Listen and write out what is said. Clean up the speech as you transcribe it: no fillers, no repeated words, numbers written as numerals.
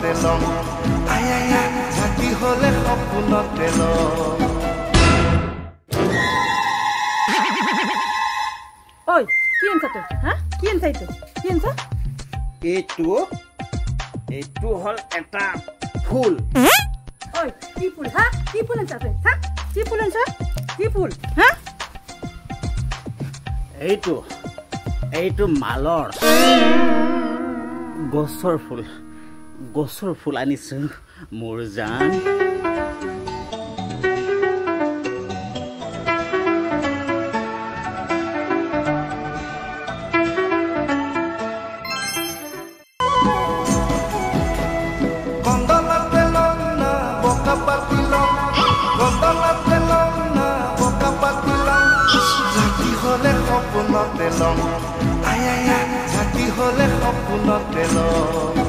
সপোনতে লম আই আই আই ৰাতি হলে সপোনতে লম ঐ কি আনছা তই হা কি আনছা কি আনছা এইটো হল এটা ফুল ঐ কি ফুল হা কি ফুল আনছা তই হা কি ফুল আনছা কি ফুল হা এইটো মালৰ গছৰ ফুল আনিছো মোৰ জান সপোনতে লম আই আই আই ৰাতি হলে সপোনতে লম